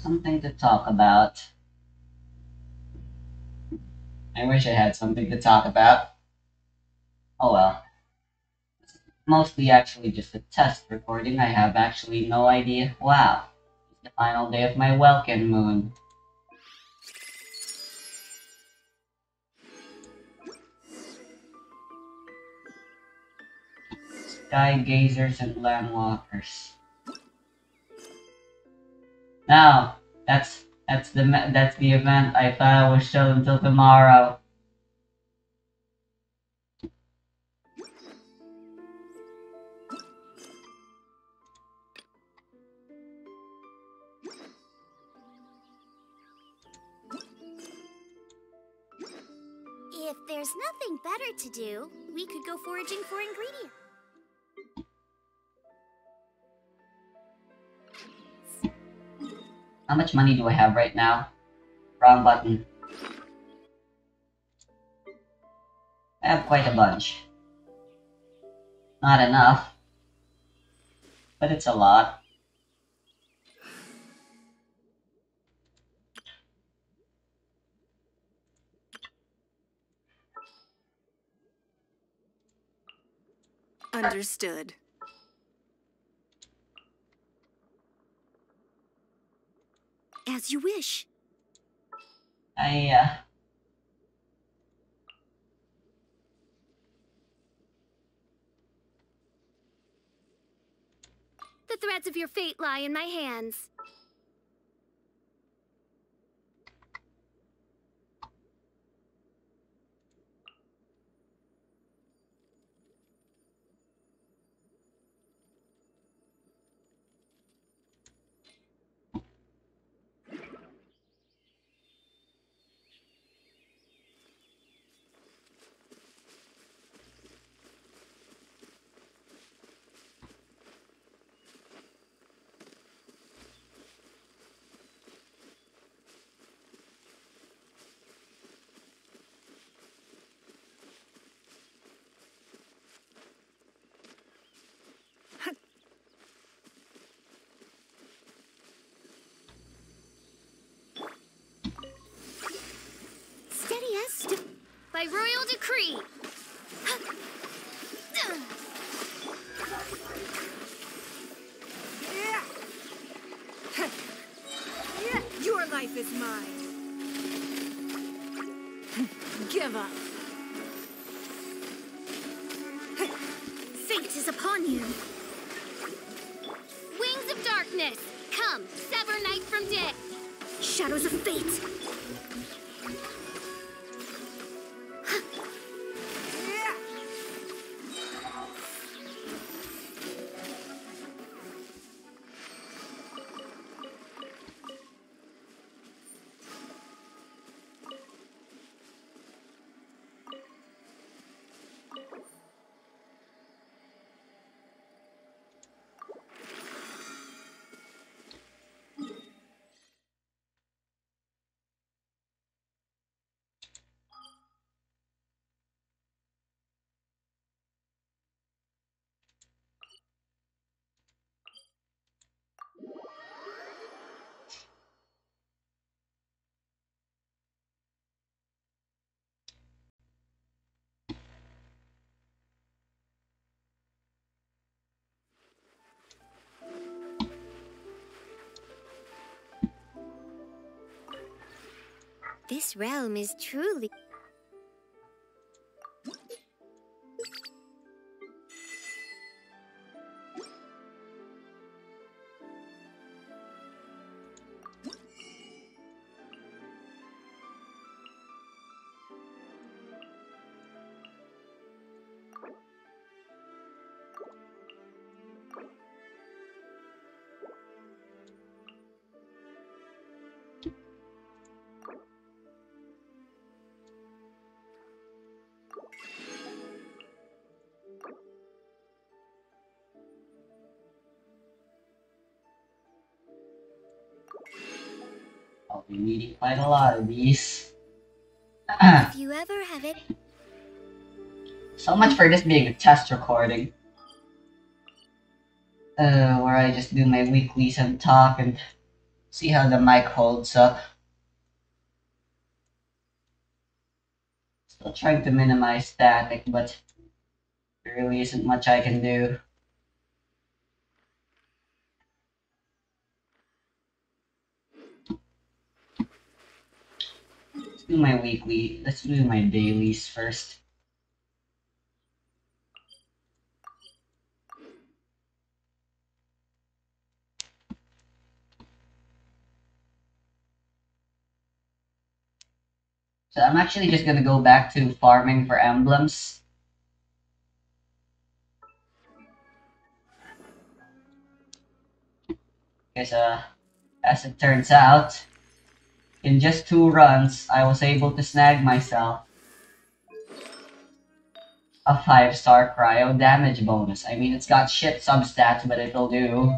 Something to talk about. I wish I had something to talk about. Oh well. Mostly actually just a test recording. I have actually no idea. Wow. It's the final day of my welcome moon. Sky gazers and landwalkers. Now, that's the event I thought I was show until tomorrow. If there's nothing better to do, we could go foraging for ingredients. How much money do I have right now? Wrong button. I have quite a bunch. Not enough, but it's a lot. Understood. As you wish. I The threads of your fate lie in my hands. Steady as by royal decree. Your life is mine. Give up. Fate is upon you. Wings of darkness, come, sever night from day. Shadows of fate. This realm is truly... I'll be needing quite a lot of these. If you ever have it... So much for this being a test recording. Where I just do my weeklies and talk and See how the mic holds up. Still trying to minimize static, but there really isn't much I can do. Let's do my dailies first. So I'm actually just gonna go back to farming for emblems. Because as it turns out, in just 2 runs, I was able to snag myself a 5-star cryo damage bonus. I mean, it's got shit substats, but it'll do.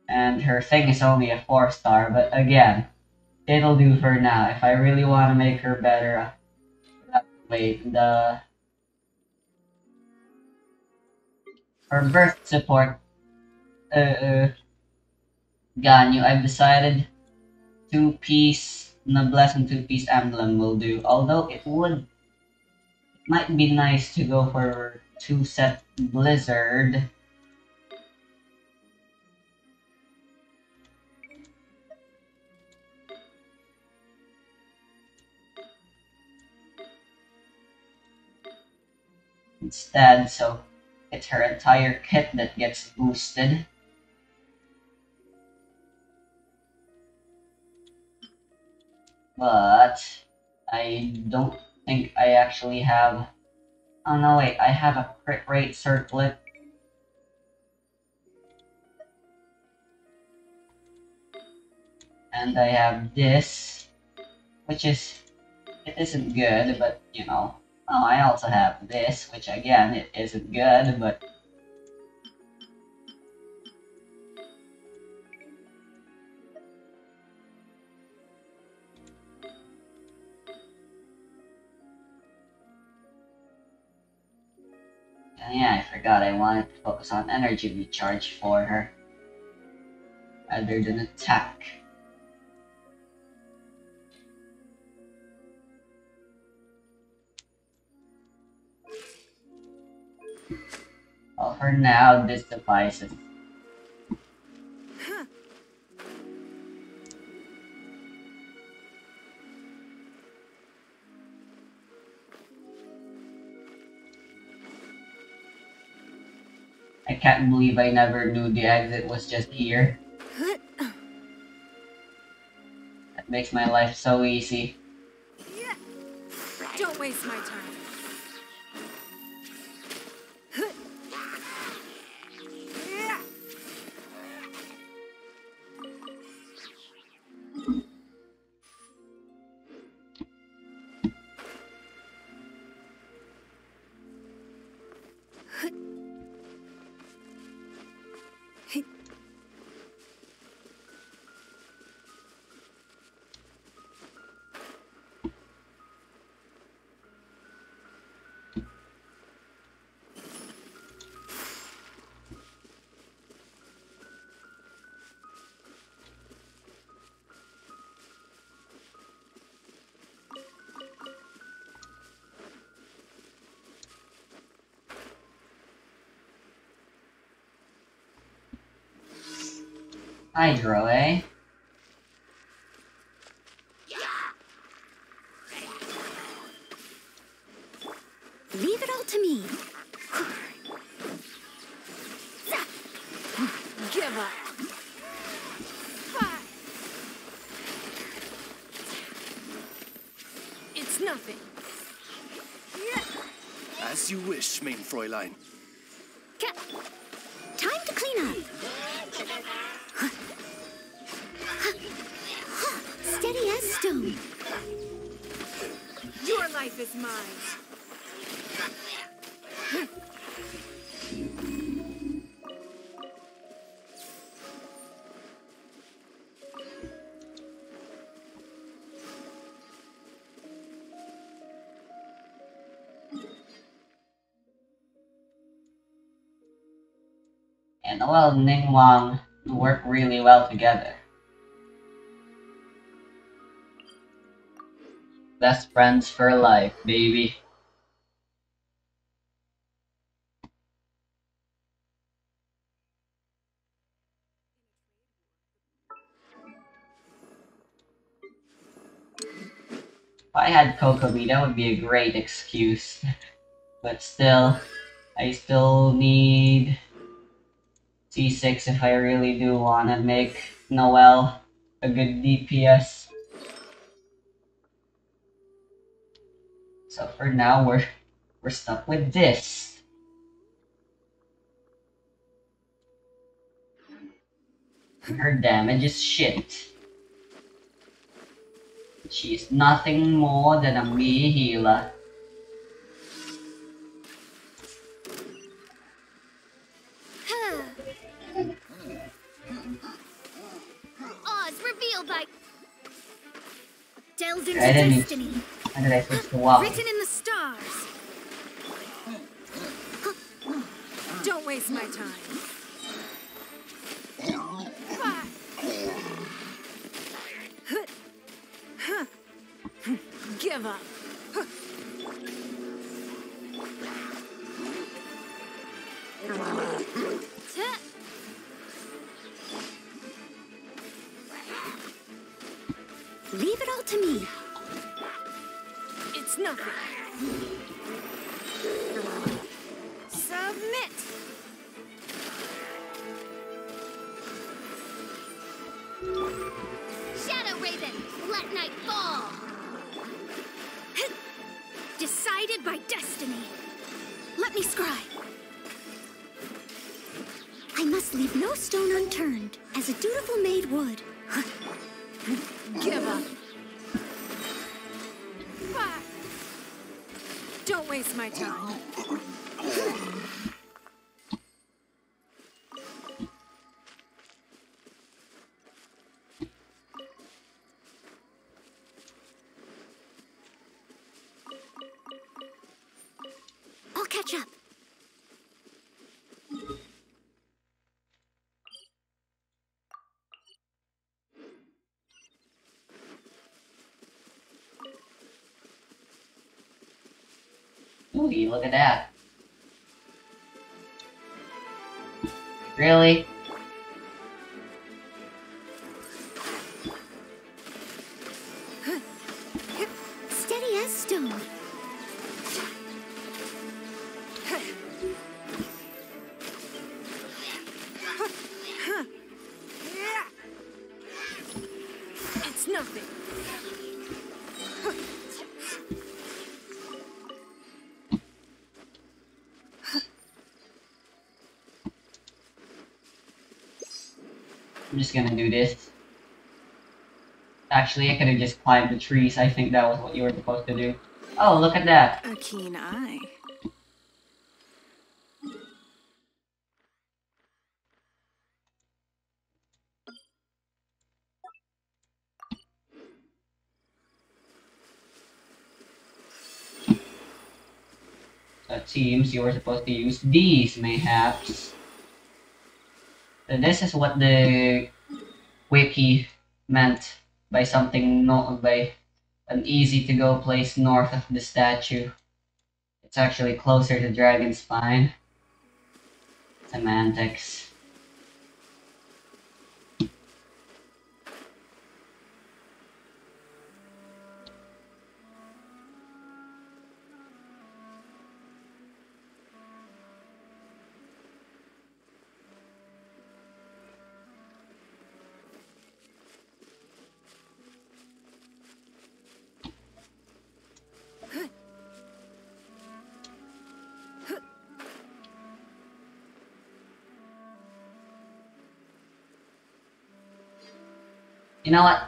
And her thing is only a 4-star, but again, it'll do for now. If I really want to make her better, wait, her birth support, Ganyu, I've decided 2-piece Noblesse and 2-piece Emblem will do. Although it might be nice to go for 2-set Blizzard. Instead, so it's her entire kit that gets boosted. But I don't think I actually have. Oh no, wait, I have a crit rate circlet. And I have this, which it isn't good, but you know. Oh, I also have this, which again, it isn't good, but and yeah, I forgot I wanted to focus on energy recharge for her, rather than attack. Well, for now, this suffices. I can't believe I never knew the exit was just here. That makes my life so easy. Don't waste my time. Hydro, eh? Leave it all to me. Give up. It's nothing. As you wish, main Fräulein. Time to clean up. Steady as stone. Your life is mine. And well, Ningguang work really well together. Best friends for life, baby. If I had Kokomi, that would be a great excuse. But still, I still need C6 if I really do want to make Noel a good DPS. So for now, we're stuck with this. And her damage is shit. She's nothing more than a mere healer. Oz revealed by delved into I didn't destiny. How did I switch to WoW? Written in the stars. Don't waste my time. Give up. Leave it all to me. It's nothing. Submit. Shadow Raven, let night fall. Decided by destiny. Let me scry. I must leave no stone unturned, as a dutiful maid would. Give up. Don't waste my time. I'll catch up. Ooh, look at that. Really? Steady as stone. It's nothing. I'm just gonna do this. Actually, I could have just climbed the trees. I think that was what you were supposed to do. Oh, look at that. A keen eye. So it seems you were supposed to use these, mayhaps. So this is what the wiki meant by something not by an easy to go place north of the statue. It's actually closer to Dragon Spine. Semantics. You know what?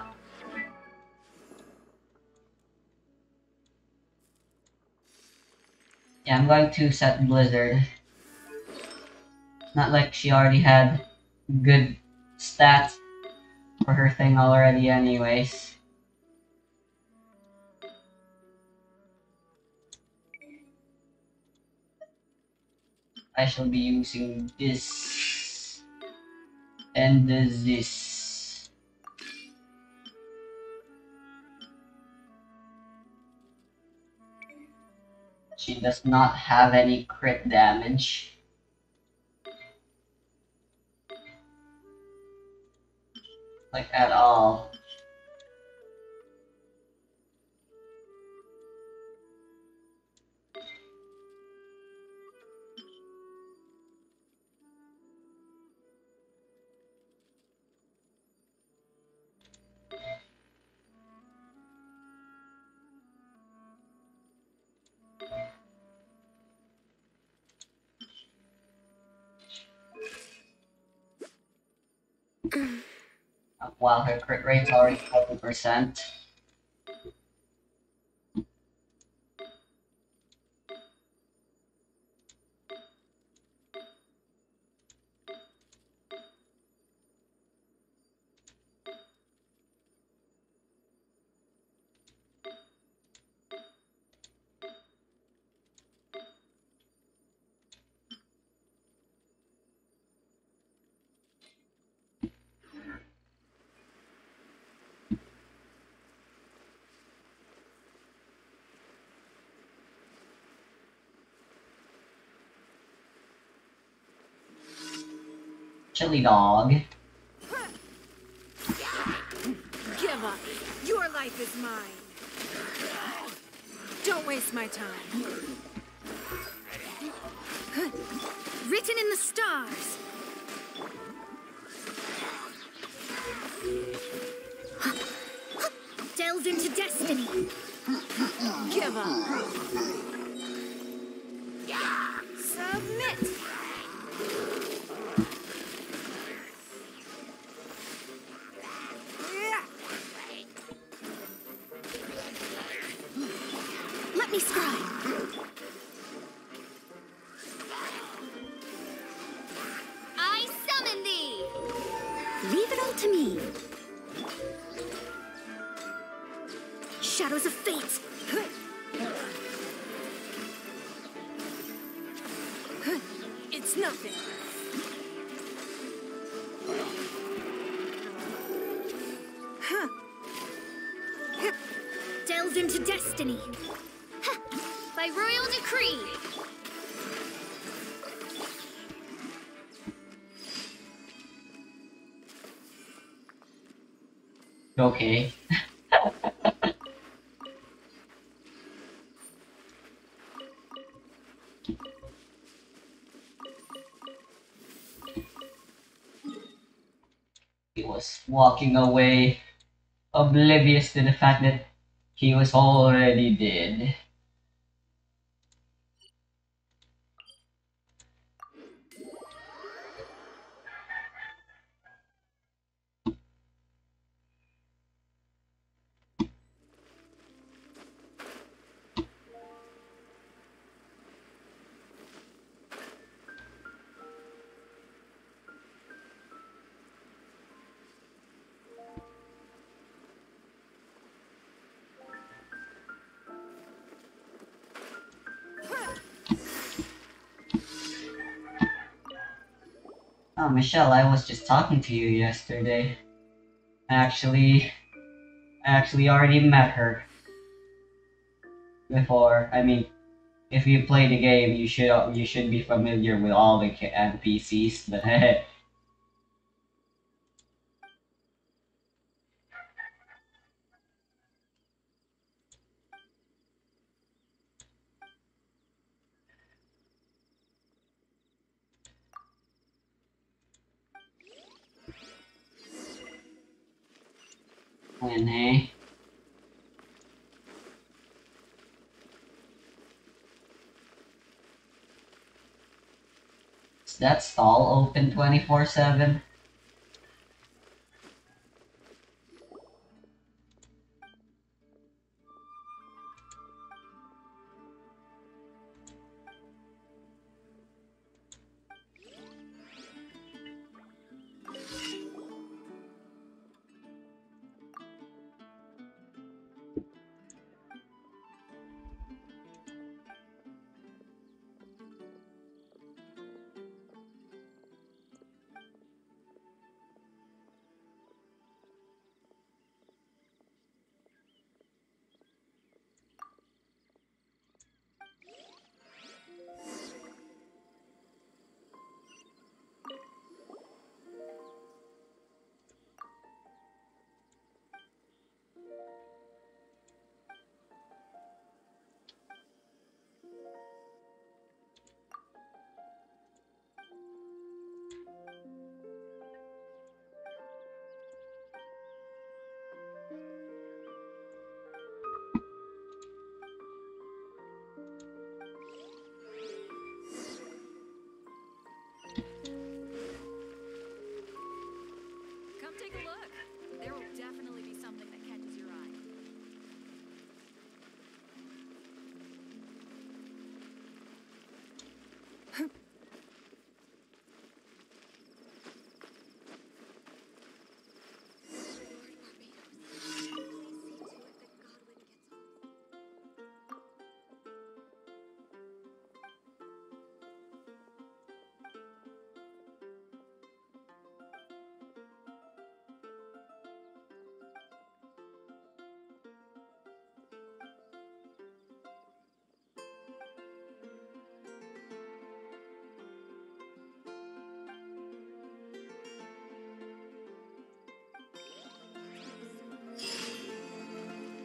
Yeah, I'm going to set Blizzard. Not like she already had good stats for her thing already anyways. I shall be using this. And this. She does not have any crit damage. Like, at all. While her crit rate's already 40%. Chili dog. Give up. Your life is mine. Don't waste my time. Written in the stars. Delve into destiny. Give up. Submit. Let me scribe. I summon thee. Leave it all to me. Shadows of fate. It's nothing. Delve into destiny. By royal decree. Okay. He was walking away, oblivious to the fact that he was already dead. Oh, Michelle, I was just talking to you yesterday. Actually, I actually already met her before. I mean, if you play the game, you should be familiar with all the NPCs. But when is that stall open 24/7? Come take a look. There will definitely be something that catches your eye.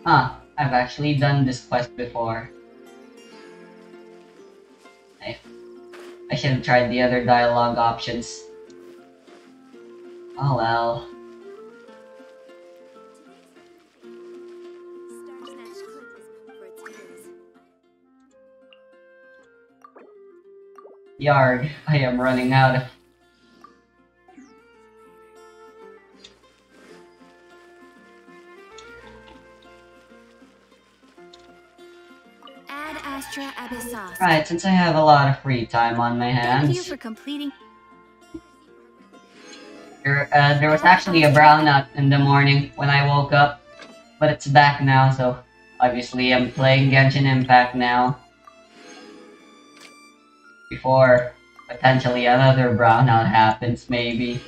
Ah, I've actually done this quest before. I, I should have tried the other dialogue options. Oh well. Yarg, I am running out of... Ad Astra Abyssos. Right, since I have a lot of free time on my Thank you hands, for completing. there was actually a brownout in the morning when I woke up, but it's back now, so obviously I'm playing Genshin Impact now. Before potentially another brownout happens, maybe.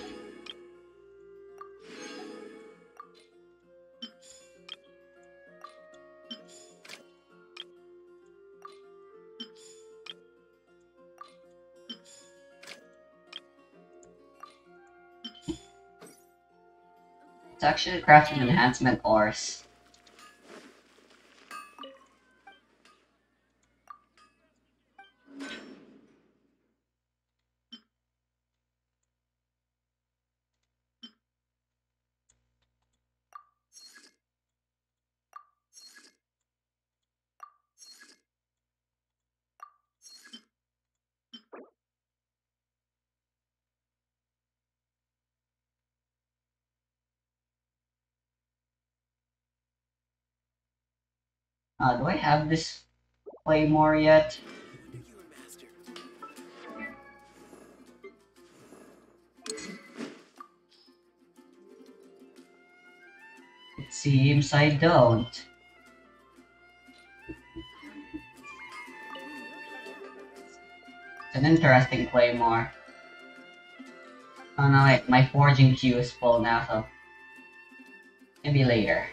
It's actually crafting enhancement ores. Do I have this claymore yet? It seems I don't. It's an interesting claymore. Oh no, wait, my forging queue is full now, so maybe later.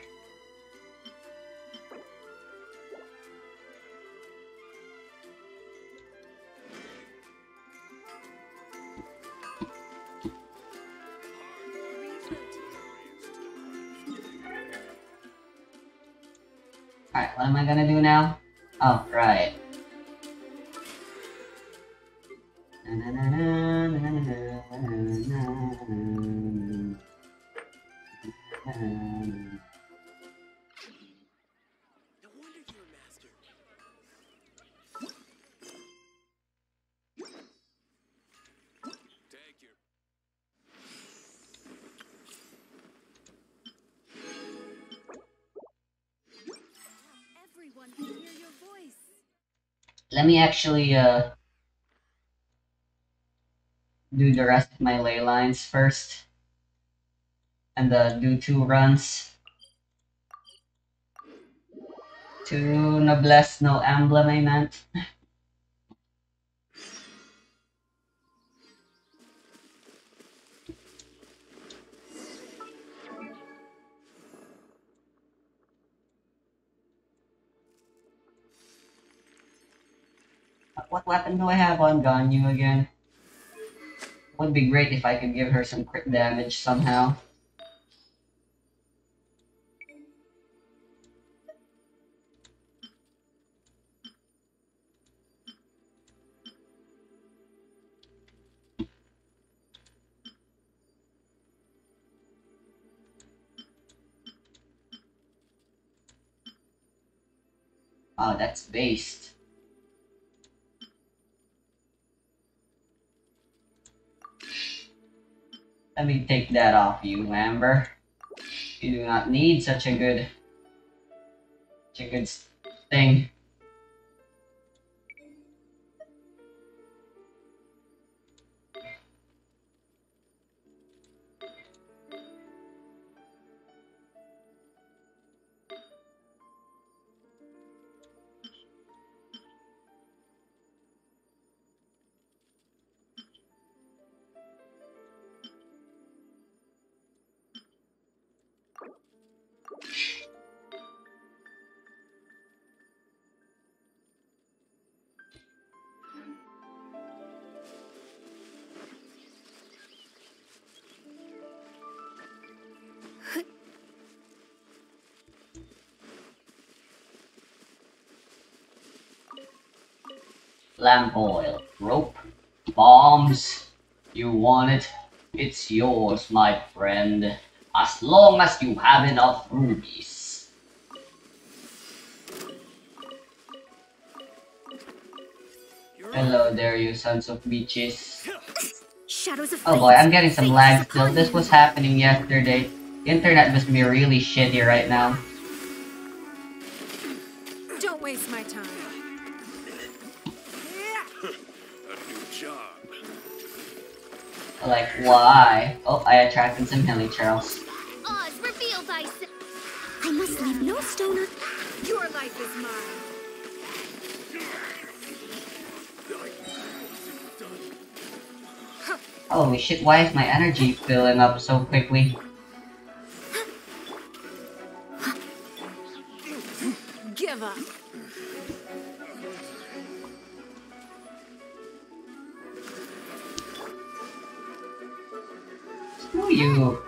Alright, what am I gonna do now? Oh, right. No wonder you're a master. Take your... Everyone can hear your voice. Let me actually do the rest of my ley lines first. And do 2 runs. 2 noblesse, no emblem, I meant. What weapon do I have on Ganyu again? Would be great if I could give her some crit damage somehow. Oh, that's based. Let me take that off you, Amber. You do not need such a good thing. Lamp oil, rope, bombs. You want it? It's yours, my friend. As long as you have enough rubies. Hello there, you sons of bitches. Shadows of Oh boy, fate. I'm getting some Fate is lag still. upon This you. was happening yesterday. The internet must be really shitty right now. Don't waste my time. A new job. Like, why? Oh, I attracted some hilly Charles. Oz, reveal thyself. I must leave no stone unturned. Your life is mine. Holy shit, why is my energy filling up so quickly? Give up. Screw you.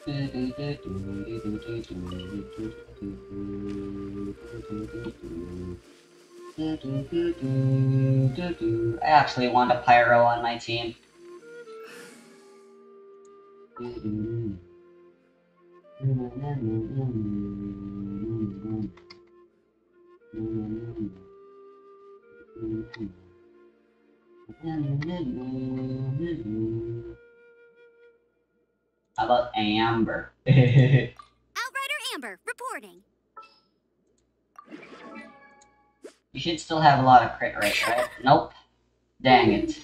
I actually want a pyro on my team. How about Amber? You Outrider Amber, reporting. should still have a lot of crit rate, right? Nope. Dang it.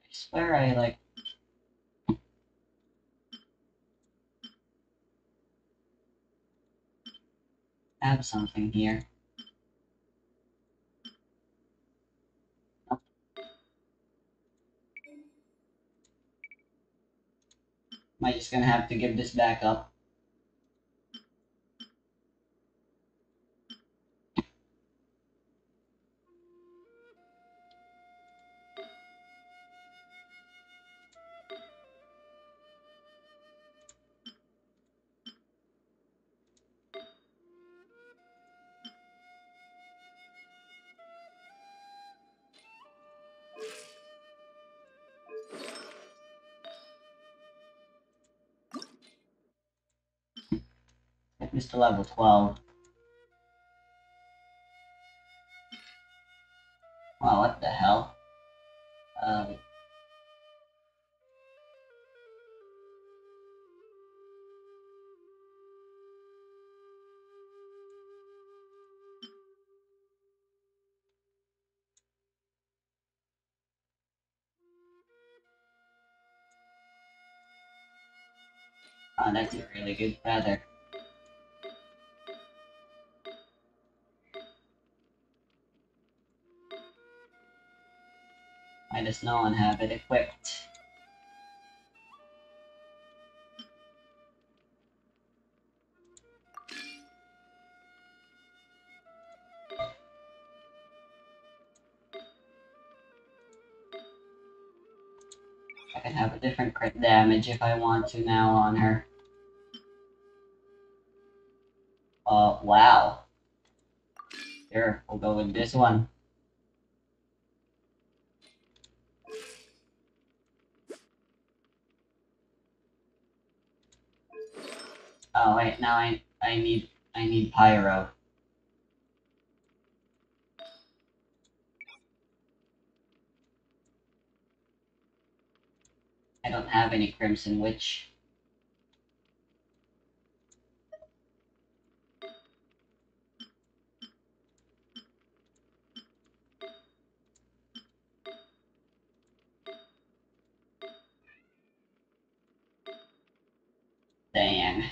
I swear I like have something here. Nope. Am I just gonna have to give this back up? Just to level 12. Wow, what the hell? Oh, that's a really good feather. Why does no one have it equipped? I can have a different crit damage if I want to now on her. Wow. Sure, we'll go with this one. Oh wait, now I need pyro. I don't have any Crimson Witch. Dang.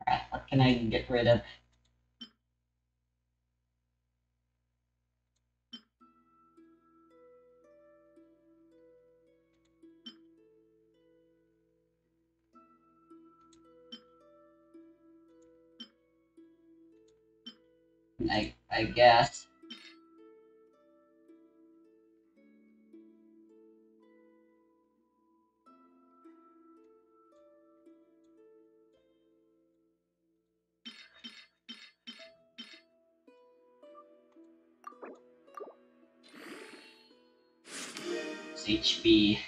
Alright, what can I get rid of? I guess. It's HP.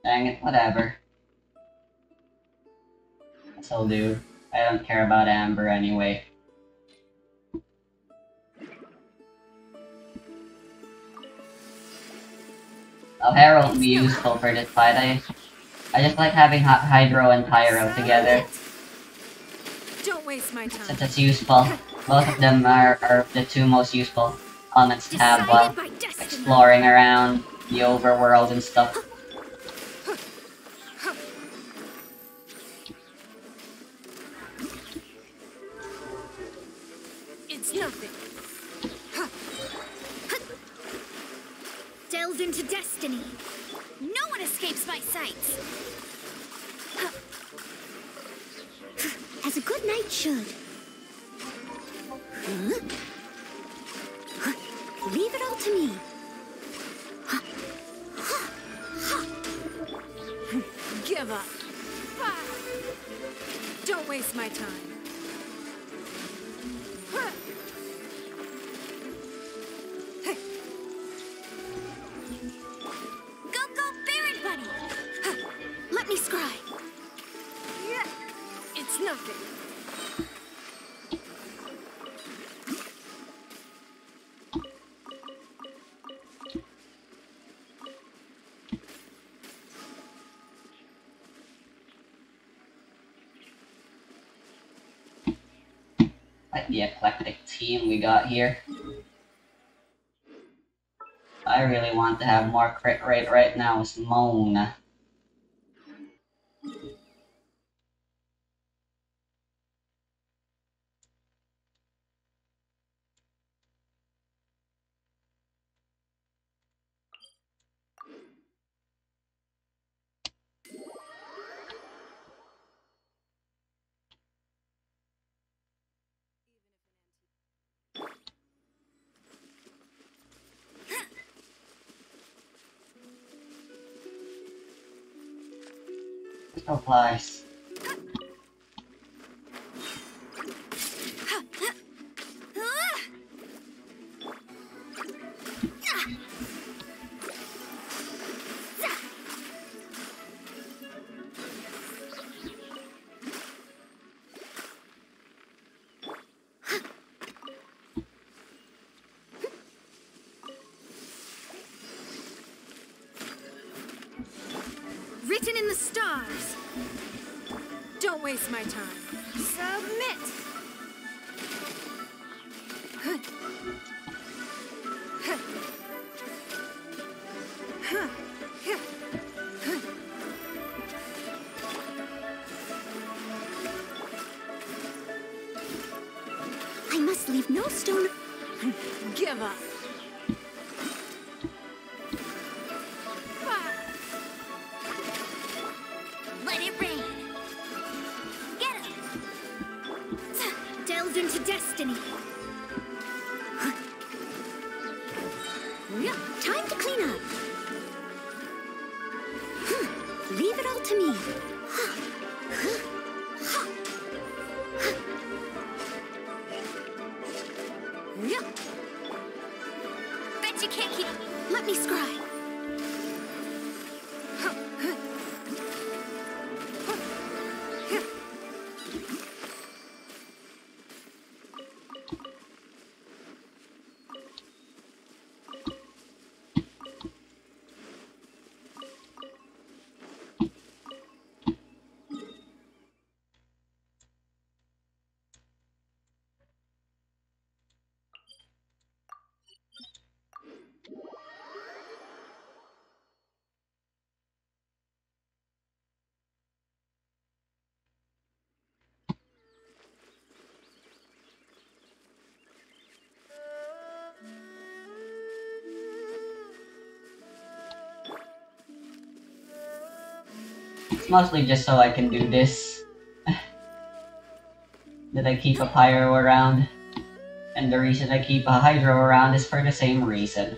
Dang it, whatever. This'll do. I don't care about Amber anyway. Oh, Hair won't be useful for this fight. I just like having Hydro and Pyro together. Don't waste my time. Since it's useful. Both of them are the two most useful elements to have while exploring around the overworld and stuff. It's nothing. Delve into destiny. No one escapes my sights. As a good knight should. Leave it all to me. Give up. Don't waste my time. Go, Baron Bunny! Let me scry. It's nothing. Like the eclectic team we got here. I really want to have more crit rate right now is Moan. No flies. Written in the stars. Don't waste my time. Submit. I must leave no stone. Give up. Let it rain. Get him. Delved into destiny. Time to clean up. Leave it all to me. Bet you can't keep. Let me scry. It's mostly just so I can do this. That I keep a pyro around. And the reason I keep a hydro around is for the same reason.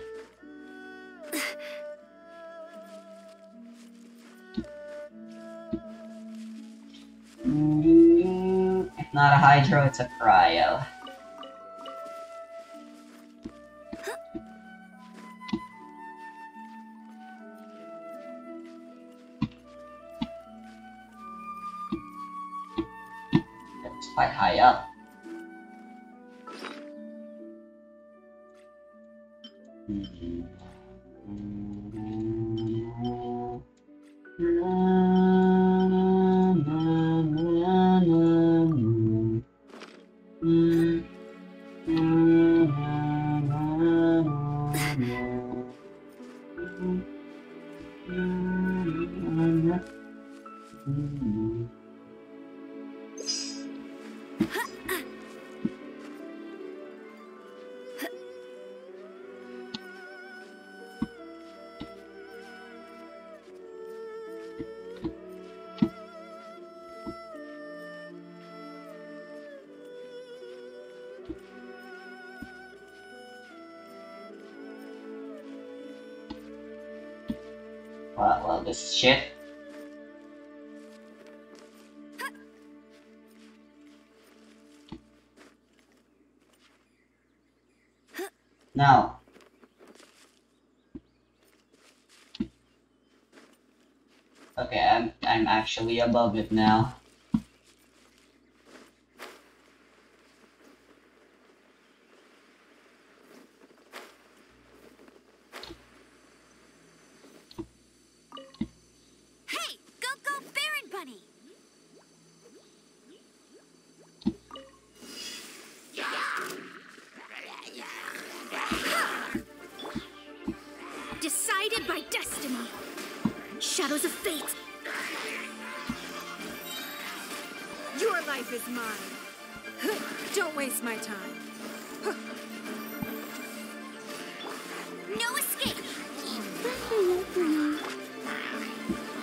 If not a hydro, it's a cryo. It's quite high up. Well, this is shit. No. Okay, I'm actually above it now. Hey, go, Baron Bunny! Decided by destiny. Shadows of fate. Your life is mine. Don't waste my time. No escape!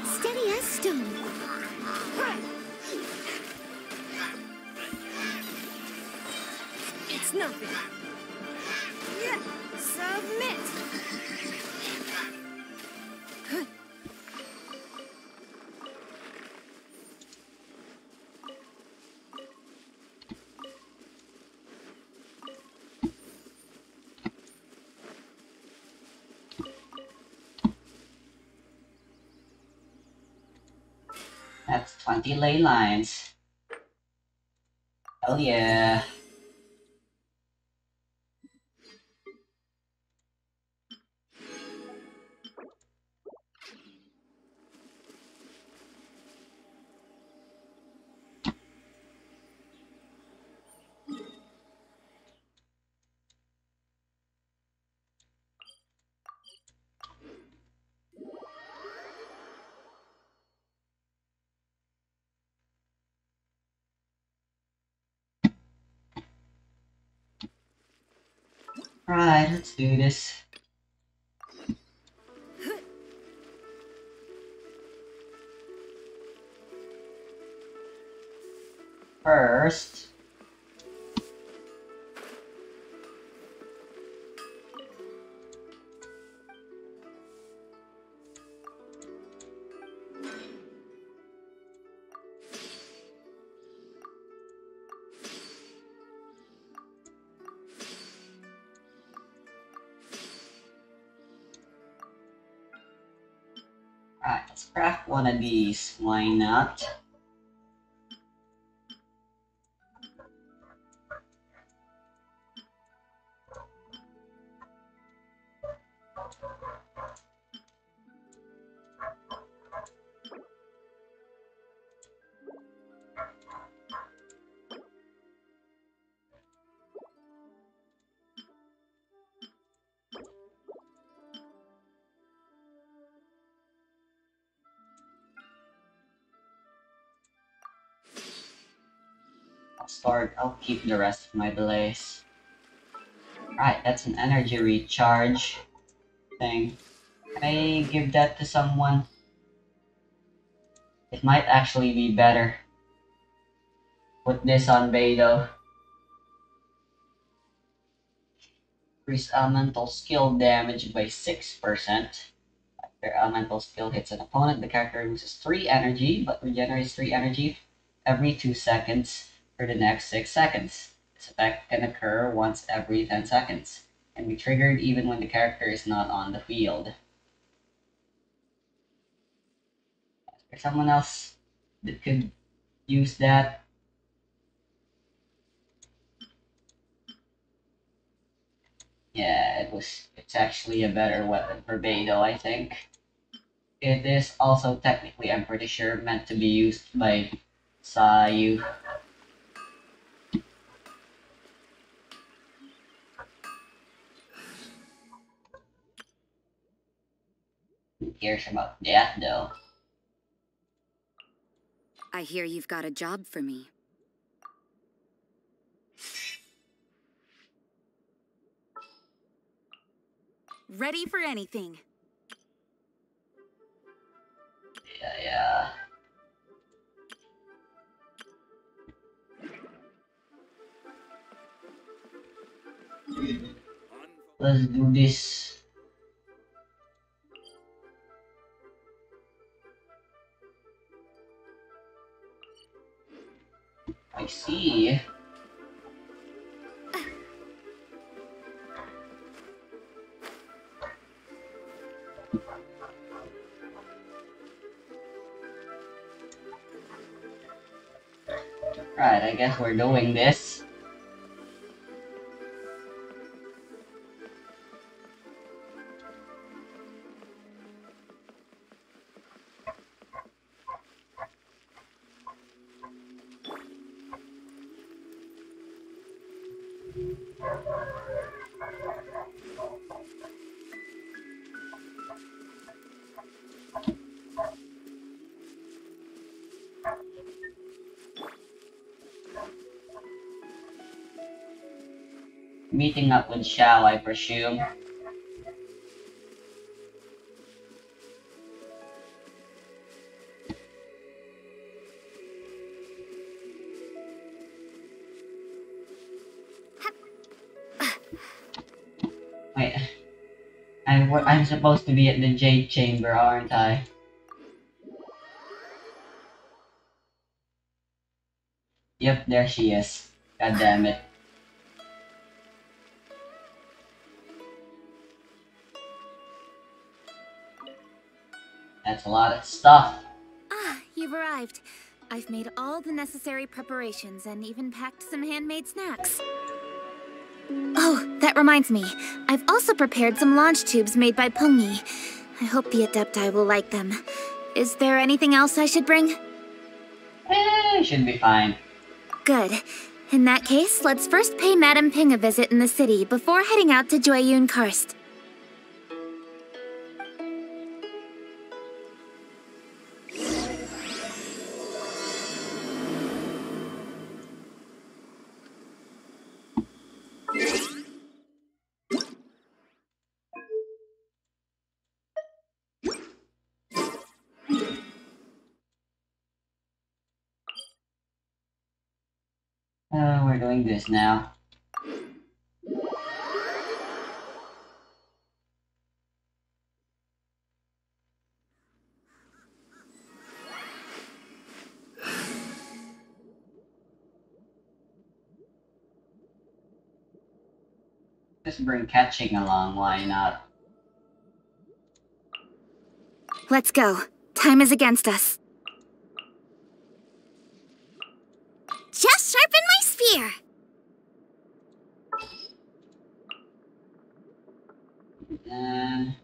Steady as stone. It's nothing. Yeah, submit. 20 ley lines. Hell yeah. Right, let's do this. First, right, let's craft one of these. Why not? I'll keep the rest of my blaze. Right, that's an energy recharge thing. Can I give that to someone? It might actually be better. Put this on Beidou. Increase elemental skill damage by 6%. After elemental skill hits an opponent, the character loses 3 energy, but regenerates 3 energy every 2 seconds for the next 6 seconds. This effect can occur once every 10 seconds, and be triggered even when the character is not on the field. Is there someone else that could use that? Yeah, it's actually a better weapon for Beidou, I think. It is also technically, I'm pretty sure, meant to be used by Sayu. Who cares about that, though? I hear you've got a job for me. Ready for anything. Yeah. Let's do this. I see. Right, I guess we're doing this. Meeting up with Shao, I presume. Wait, I'm supposed to be at the Jade Chamber, aren't I? Yep, there she is. God damn it. That's a lot of stuff. Ah, you've arrived. I've made all the necessary preparations and even packed some handmade snacks. Oh, that reminds me. I've also prepared some launch tubes made by Pungi. I hope the Adepti will like them. Is there anything else I should bring? Should be fine. Good. In that case, let's first pay Madame Ping a visit in the city before heading out to Jueyun Karst. We're doing this now. Just bring catching along, why not? Let's go. Time is against us. Just sharpen my spear! And...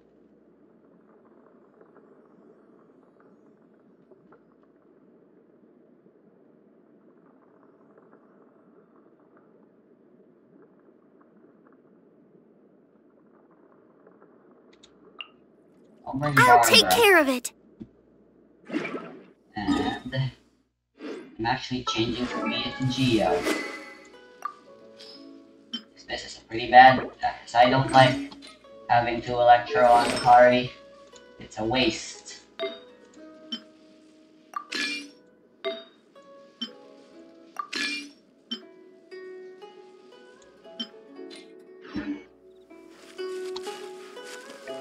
I'll take care of it! And... I'm actually changing from Mia to Geo. This is a pretty bad, because I don't like having 2 Electro on the party. It's a waste.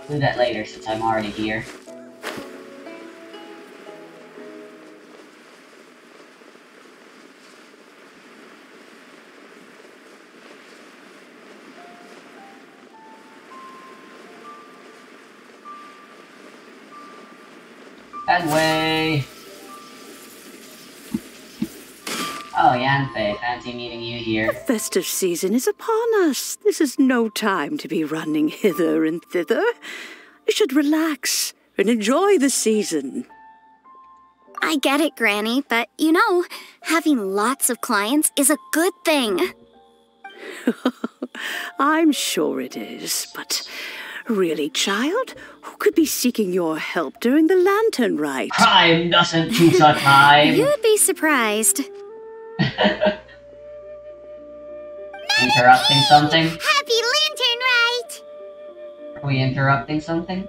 Do that later since I'm already here. That way. Oh, Yanfei, fancy meeting you here. The festive season is upon us. This is no time to be running hither and thither. You should relax and enjoy the season. I get it, Granny, but you know, having lots of clients is a good thing. I'm sure it is, but really, child, who could be seeking your help during the lantern rite? Crime doesn't choose a time. You'd be surprised. Interrupting something? Happy lantern rite! Are we interrupting something?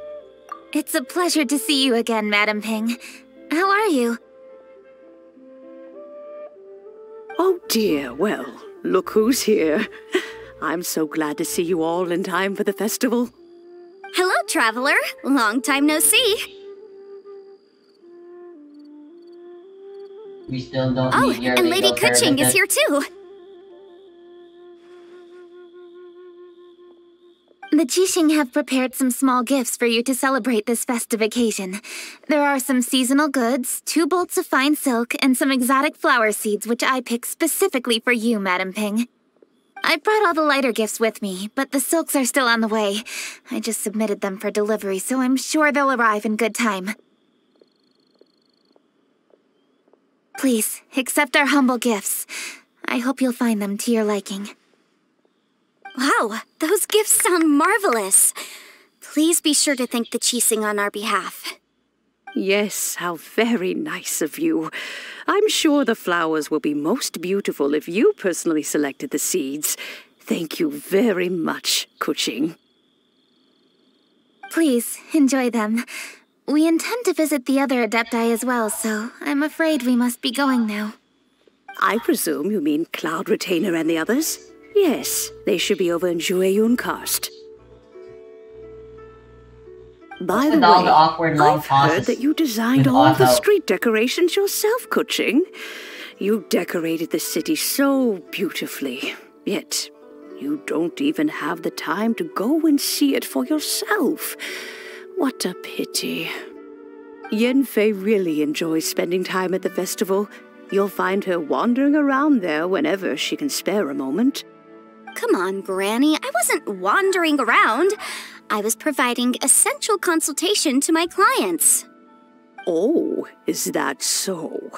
It's a pleasure to see you again, Madam Ping. How are you? Oh dear, well, look who's here. I'm so glad to see you all in time for the festival. Hello, traveler. Long time no see. We still don't Oh, need your and Lady legal Kuching is services. here too. The Jixing have prepared some small gifts for you to celebrate this festive occasion. There are some seasonal goods, 2 bolts of fine silk, and some exotic flower seeds which I picked specifically for you, Madam Ping. I brought all the lighter gifts with me, but the silks are still on the way. I just submitted them for delivery, so I'm sure they'll arrive in good time. Please, accept our humble gifts. I hope you'll find them to your liking. Wow, those gifts sound marvelous. Please be sure to thank the Jixing on our behalf. Yes, how very nice of you. I'm sure the flowers will be most beautiful if you personally selected the seeds. Thank you very much, Kuching. Please, enjoy them. We intend to visit the other Adepti as well, so I'm afraid we must be going now. I presume you mean Cloud Retainer and the others? Yes, they should be over in Jueyun Karst. By the With all way, the awkward long I've pauses heard that you designed with all the Otto. street decorations yourself, Kuching. You decorated the city so beautifully, yet you don't even have the time to go and see it for yourself. What a pity. Yenfei really enjoys spending time at the festival. You'll find her wandering around there whenever she can spare a moment. Come on, Granny. I wasn't wandering around. I was providing essential consultation to my clients. Oh, is that so?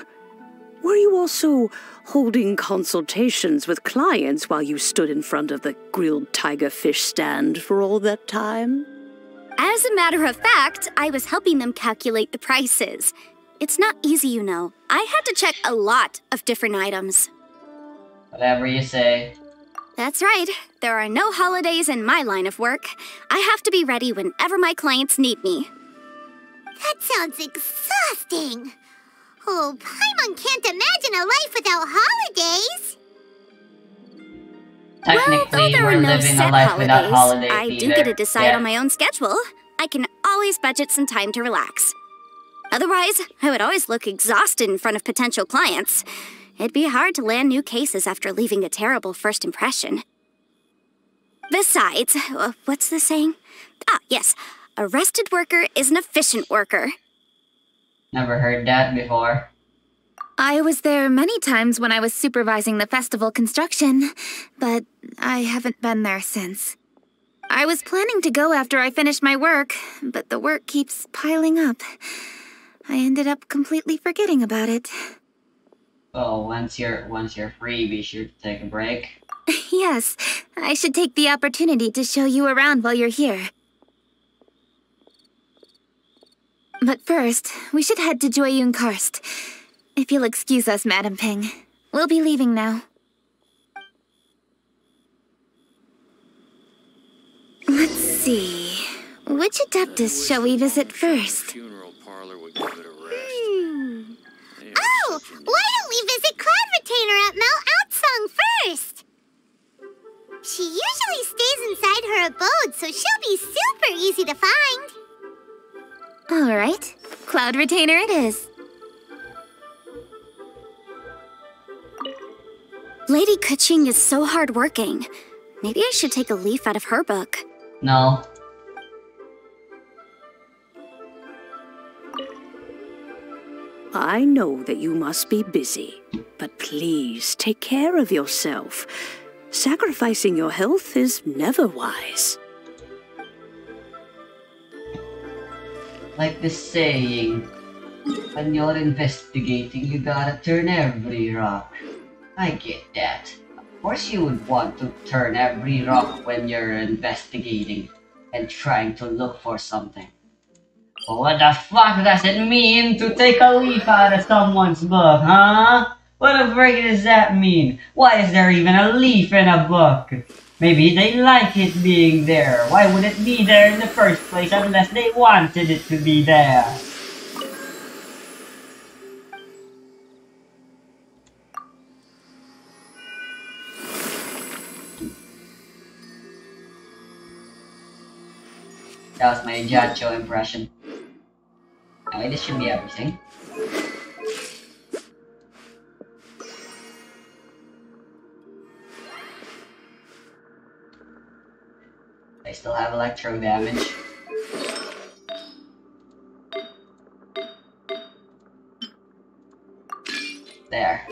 Were you also holding consultations with clients while you stood in front of the grilled tiger fish stand for all that time? As a matter of fact, I was helping them calculate the prices. It's not easy, you know. I had to check a lot of different items. Whatever you say. That's right. There are no holidays in my line of work. I have to be ready whenever my clients need me. That sounds exhausting. Oh, Paimon can't imagine a life without holidays. Technically, Well, though there we're are no living a set life without holidays I either. do get to decide Yeah. on my own schedule. I can always budget some time to relax. Otherwise, I would always look exhausted in front of potential clients. It'd be hard to land new cases after leaving a terrible first impression. Besides, what's the saying? Ah, yes. A rested worker is an efficient worker. Never heard that before. I was there many times when I was supervising the festival construction, but I haven't been there since. I was planning to go after I finished my work, but the work keeps piling up. I ended up completely forgetting about it. Oh, once you're free, be sure to take a break. Yes, I should take the opportunity to show you around while you're here. But first, we should head to Joyun Karst. If you'll excuse us, Madam Ping. We'll be leaving now. Let's see. Which Adeptus shall we visit first? Funeral parlor would give it a rest. Oh, why don't we visit Cloud Retainer at Mount Outsong first? She usually stays inside her abode, so she'll be super easy to find. All right. Cloud Retainer it is. Lady Kuching is so hardworking. Maybe I should take a leaf out of her book. No. I know that you must be busy, but please take care of yourself. Sacrificing your health is never wise. Like the saying, when you're investigating, you gotta turn every rock. I get that. Of course you would want to turn every rock when you're investigating and trying to look for something. But what the fuck does it mean to take a leaf out of someone's book, huh? What the frick does that mean? Why is there even a leaf in a book? Maybe they like it being there. Why would it be there in the first place unless they wanted it to be there? That was my Jacho impression. Anyway, this should be everything. I still have electro damage. There.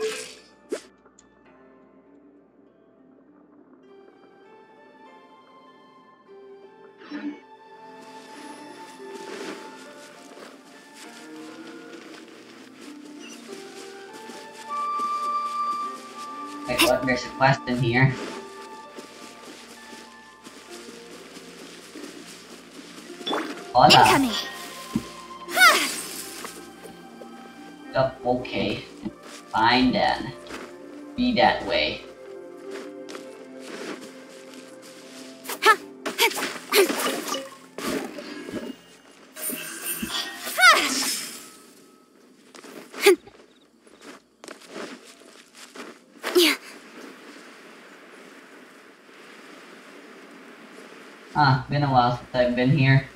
Wait, what? There's a quest in here. Hola. Incoming! Oh, okay. Fine then. Be that way. Ah, been a while since I've been here.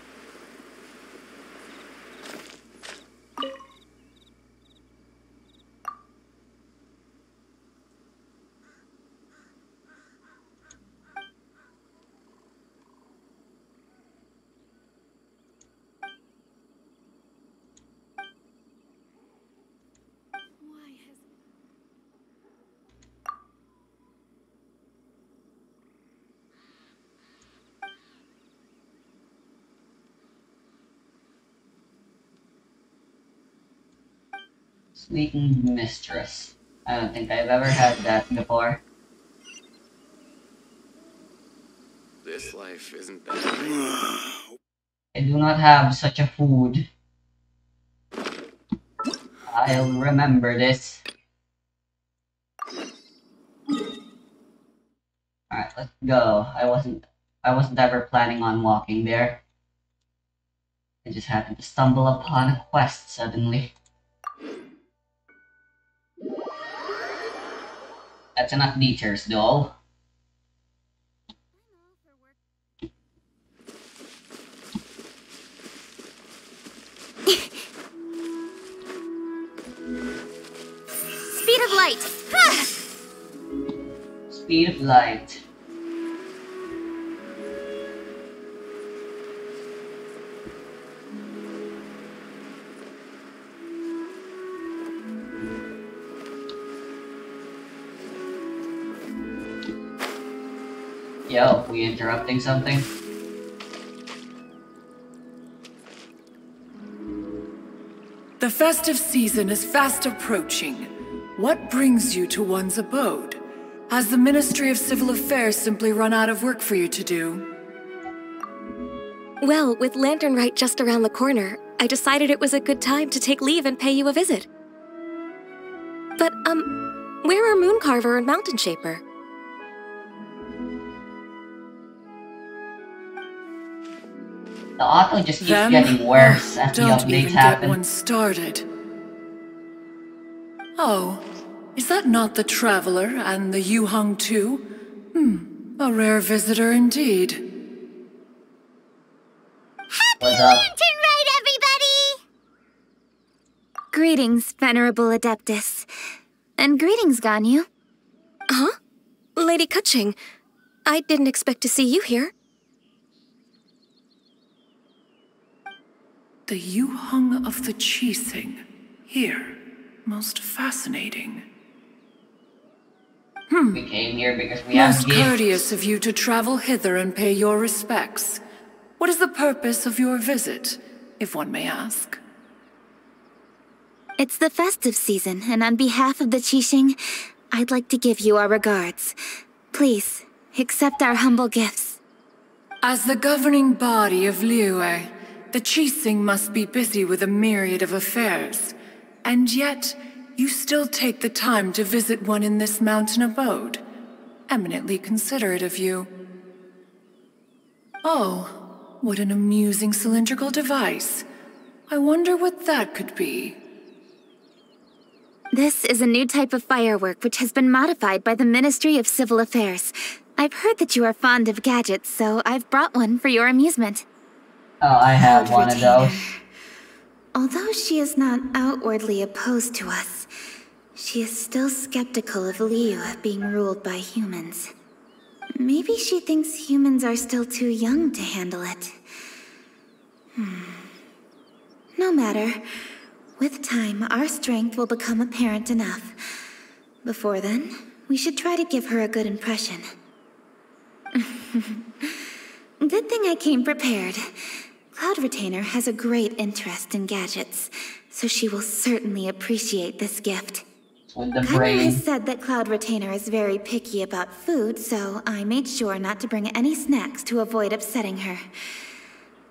Sweetened Mistress. I don't think I've ever had that before. This life isn't that. I do not have such a food. I'll remember this. Alright, let's go. I wasn't ever planning on walking there. I just happened to stumble upon a quest suddenly. That's enough detours, though. Speed of light! Speed of light. Yo, we interrupting something? The festive season is fast approaching. What brings you to one's abode? Has the Ministry of Civil Affairs simply run out of work for you to do? Well, with Lantern Rite just around the corner, I decided it was a good time to take leave and pay you a visit. But, where are Mooncarver and Mountain Shaper? The auto just keeps getting worse as the Don't updates even happen. get one started. Oh, is that not the Traveler and the Yu-Hung too? A rare visitor indeed. What's up? Lantern Rite, everybody! Greetings, Venerable Adeptus. And greetings, Ganyu. Huh? Lady Kutching, I didn't expect to see you here. The Yu-Hung of the Qixing. Here. Most fascinating. We came here because we have Most gifts. courteous of you to travel hither and pay your respects. What is the purpose of your visit, if one may ask? It's the festive season, and on behalf of the Qixing, I'd like to give you our regards. Please, accept our humble gifts. As the governing body of Liyue, the Qixing must be busy with a myriad of affairs. And yet, you still take the time to visit one in this mountain abode. Eminently considerate of you. Oh, what an amusing cylindrical device. I wonder what that could be. This is a new type of firework which has been modified by the Ministry of Civil Affairs. I've heard that you are fond of gadgets, so I've brought one for your amusement. Oh, I have one of those. Although she is not outwardly opposed to us, she is still skeptical of Liyue being ruled by humans. Maybe she thinks humans are still too young to handle it. No matter. With time, our strength will become apparent enough. Before then, we should try to give her a good impression. Good thing I came prepared. Cloud Retainer has a great interest in gadgets, so she will certainly appreciate this gift. With the Kaina brain. has said that Cloud Retainer is very picky about food, so I made sure not to bring any snacks to avoid upsetting her.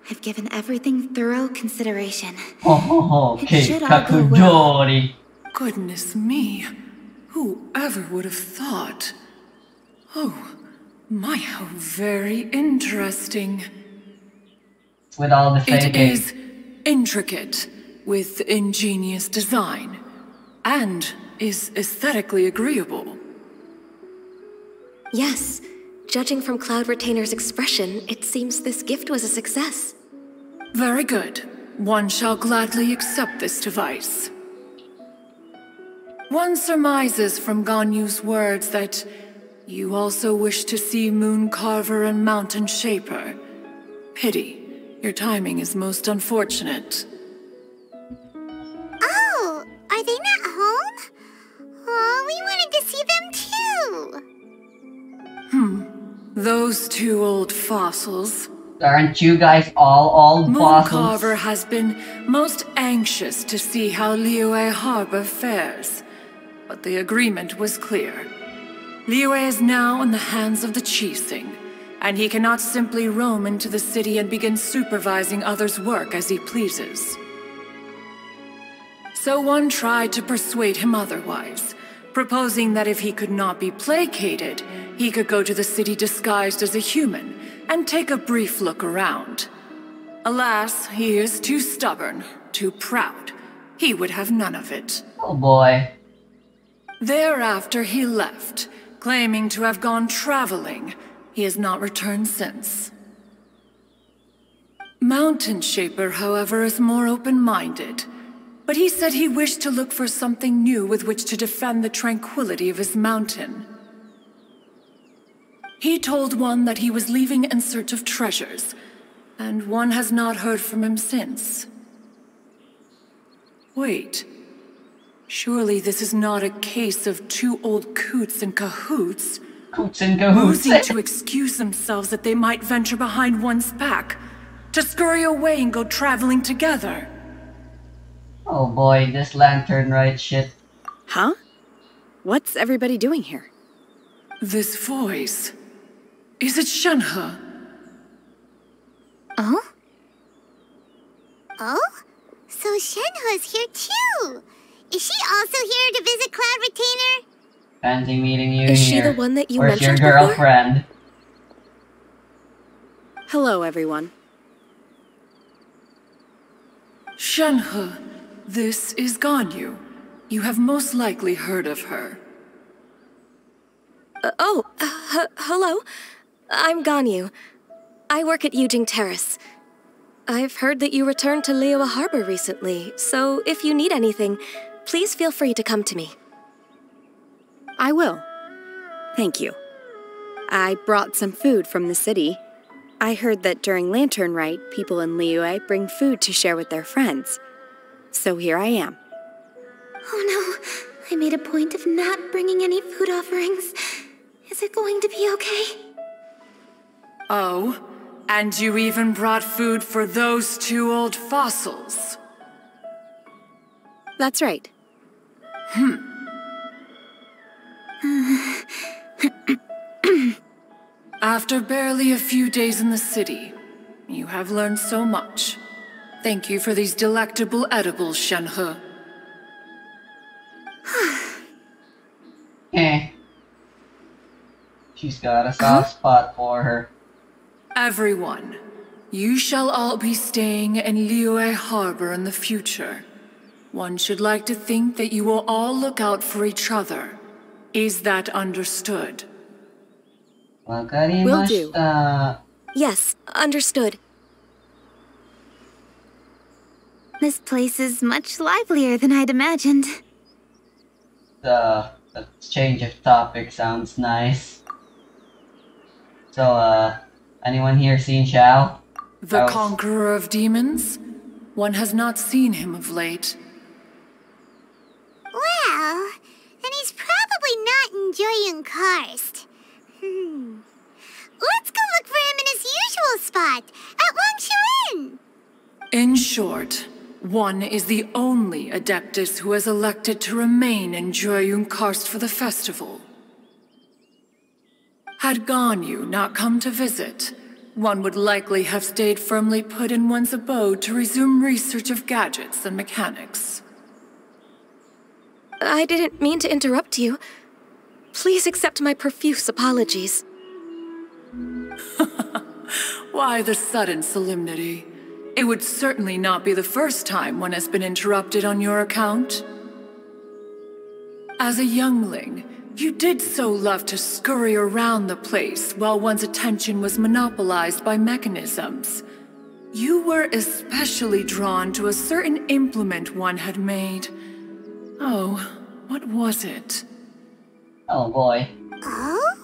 I've given everything thorough consideration. Okay, should all go well. Kakudori. Goodness me. Whoever would have thought? Oh, my, how very interesting. With all the It faking. is intricate, with ingenious design, and is aesthetically agreeable. Yes, judging from Cloud Retainer's expression, it seems this gift was a success. Very good. One shall gladly accept this device. One surmises from Ganyu's words that you also wish to see Mooncarver and Mountain Shaper. Pity. Your timing is most unfortunate. Oh, are they not home? Oh, we wanted to see them too. Those two old fossils. Aren't you guys all fossils? Mooncarver has been most anxious to see how Liyue Harbor fares, but the agreement was clear. Liyue is now in the hands of the Qixing, and he cannot simply roam into the city and begin supervising others' work as he pleases. So one tried to persuade him otherwise, proposing that if he could not be placated, he could go to the city disguised as a human and take a brief look around. Alas, he is too stubborn, too proud. He would have none of it. Oh boy. Thereafter he left, claiming to have gone traveling. He has not returned since. Mountain Shaper, however, is more open-minded. But he said he wished to look for something new with which to defend the tranquility of his mountain. He told one that he was leaving in search of treasures, and one has not heard from him since. Wait. Surely this is not a case of two old coots in cahoots. Coots in cahoots. Woozy to excuse themselves that they might venture behind one's back, to scurry away and go traveling together. Oh boy, this lantern right shit. Huh? What's everybody doing here? This voice. Is it Shenhe? Oh? Oh? So Shenhe's here too! Is she also here to visit Cloud Retainer? Fancy meeting you Is here. she the one that you Where's mentioned your girlfriend? Hello, everyone. Shenhe, this is Ganyu. You have most likely heard of her. Hello. I'm Ganyu. I work at Yujing Terrace. I've heard that you returned to Liyue Harbor recently, so if you need anything, please feel free to come to me. I will. Thank you. I brought some food from the city. I heard that during Lantern Rite, people in Liyue bring food to share with their friends. So here I am. Oh no, I made a point of not bringing any food offerings. Is it going to be okay? Oh, and you even brought food for those two old fossils. That's right. After barely a few days in the city, you have learned so much. Thank you for these delectable edibles, Shenhe. Eh. She's got a soft spot for her. Everyone, you shall all be staying in Liyue Harbor in the future. One should like to think that you will all look out for each other. Is that understood? Will do. Yes, understood. This place is much livelier than I'd imagined. The change of topic sounds nice. So, anyone here seen Xiao? The conqueror of demons? One has not seen him of late. Well, then he's probably not enjoying Karst. Let's go look for him in his usual spot, at Wangshu. In short, one is the only Adeptus who has elected to remain in Jueyun Karst for the festival. Had Ganyu not come to visit, one would likely have stayed firmly put in one's abode to resume research of gadgets and mechanics. I didn't mean to interrupt you. Please accept my profuse apologies. Why the sudden solemnity? It would certainly not be the first time one has been interrupted on your account. As a youngling, you did so love to scurry around the place while one's attention was monopolized by mechanisms. You were especially drawn to a certain implement one had made. Oh, what was it? Oh boy. Oh?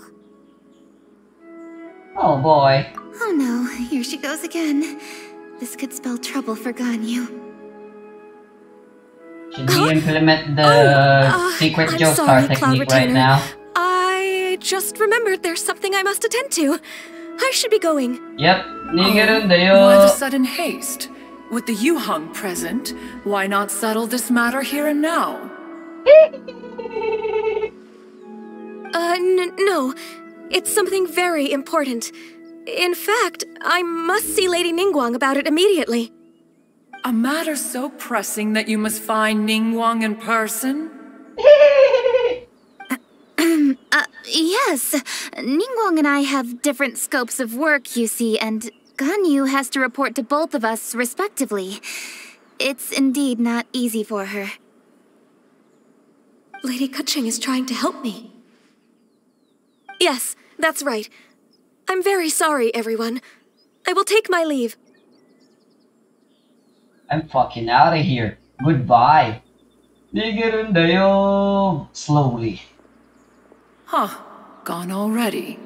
Oh boy. Oh no, here she goes again. This could spell trouble for Ganyu. Should we implement the secret Joestar technique right now? I just remembered there's something I must attend to. I should be going. Yep. Why the sudden haste? With the Yuhang present, why not settle this matter here and now? No. It's something very important. In fact, I must see Lady Ningguang about it immediately. A matter so pressing that you must find Ningguang in person? Yes. Ningguang and I have different scopes of work, you see, and Ganyu has to report to both of us respectively. It's indeed not easy for her. Lady Keqing is trying to help me. Yes, that's right. I'm very sorry, everyone. I will take my leave. I'm fucking out of here. Goodbye. Slowly. Huh. Gone already.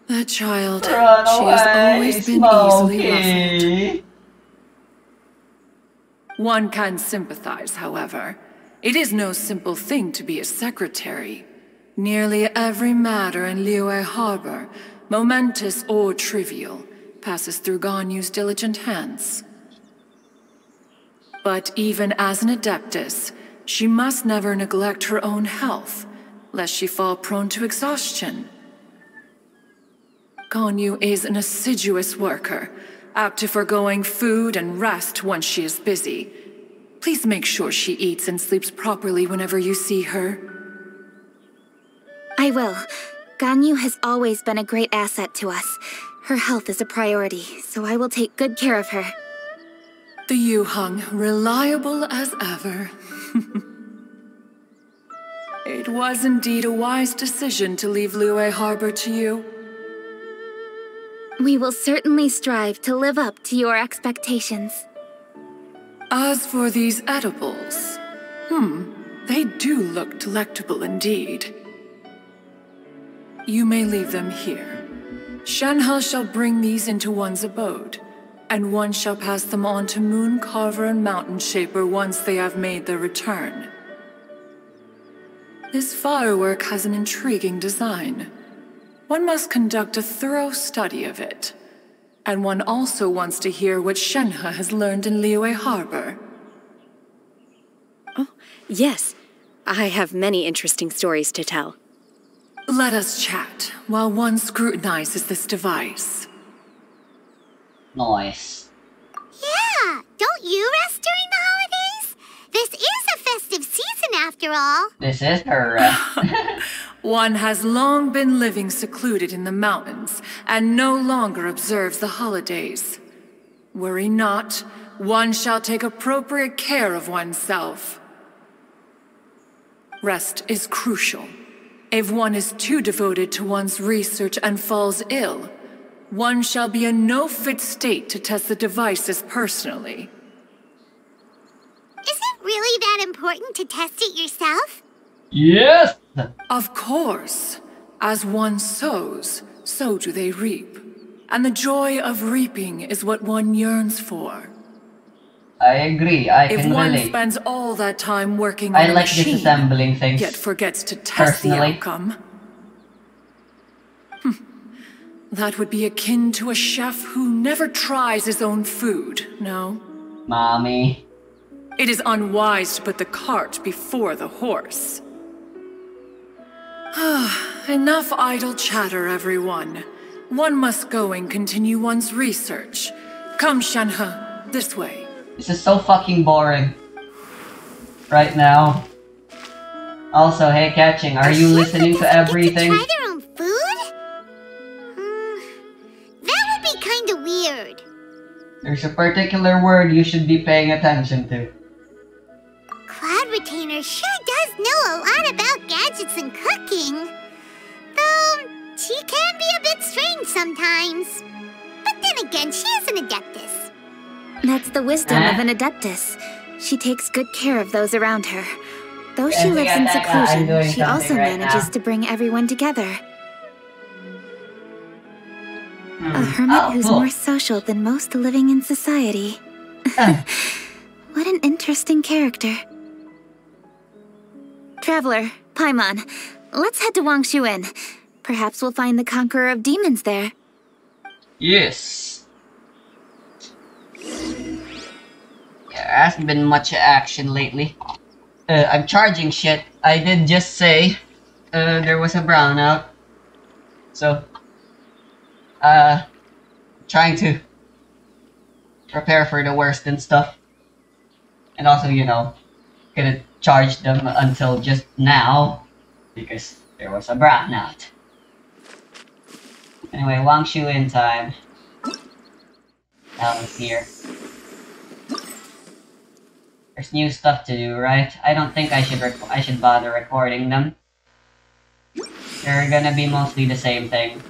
That child, Run she has away, always been Smokey. easily ruffled. One can sympathize, however. It is no simple thing to be a secretary. Nearly every matter in Liyue Harbor, momentous or trivial, passes through Ganyu's diligent hands. But even as an adeptus, she must never neglect her own health, lest she fall prone to exhaustion. Ganyu is an assiduous worker, apt to foregoing food and rest once she is busy. Please make sure she eats and sleeps properly whenever you see her. I will. Ganyu has always been a great asset to us. Her health is a priority, so I will take good care of her. The Yuhang, reliable as ever. It was indeed a wise decision to leave Liyue Harbor to you. We will certainly strive to live up to your expectations. As for these edibles, they do look delectable indeed. You may leave them here. Shenhe shall bring these into one's abode, and one shall pass them on to Moon Carver and Mountain Shaper once they have made their return. This firework has an intriguing design. One must conduct a thorough study of it. And one also wants to hear what Shenhe has learned in Liyue Harbor. Oh, yes. I have many interesting stories to tell. Let us chat while one scrutinizes this device. Nice. Yeah, don't you rest during the holidays? This is a festive season after all. This is her One has long been living secluded in the mountains and no longer observes the holidays. Worry not, one shall take appropriate care of oneself. Rest is crucial. If one is too devoted to one's research and falls ill, one shall be in no fit state to test the devices personally. Is it really that important to test it yourself? Yes! Of course. As one sows, so do they reap. And the joy of reaping is what one yearns for. I agree, I can If one relate. spends all that time working I on a like machine, disassembling things. yet forgets to test the personally. outcome, that would be akin to a chef who never tries his own food, no? Mommy. It is unwise to put the cart before the horse. Enough idle chatter, everyone. One must go and continue one's research. Come, Shenhe, this way. This is so fucking boring. Right now. Also, hey Catching, are you listening to everything? Try their own food? That would be kinda weird. There's a particular word you should be paying attention to. Cloud Retainer sure does know a lot about gadgets and cooking. Though, she can be a bit strange sometimes. But then again, she is an adeptus. That's the wisdom of an adeptus. She takes good care of those around her. Though she lives in seclusion, she also manages to bring everyone together. A hermit who's more social than most living in society. What an interesting character. Traveler, Paimon, let's head to Wangshu Inn. Perhaps we'll find the Conqueror of Demons there. Yes. Yeah, there hasn't been much action lately. I'm charging shit. I did just say there was a brownout. So, trying to prepare for the worst and stuff. And also, couldn't charge them until just now because there was a brownout. Anyway, Wangshu in time. Alan's here. There's new stuff to do, right? I don't think I should bother recording them. They're gonna be mostly the same thing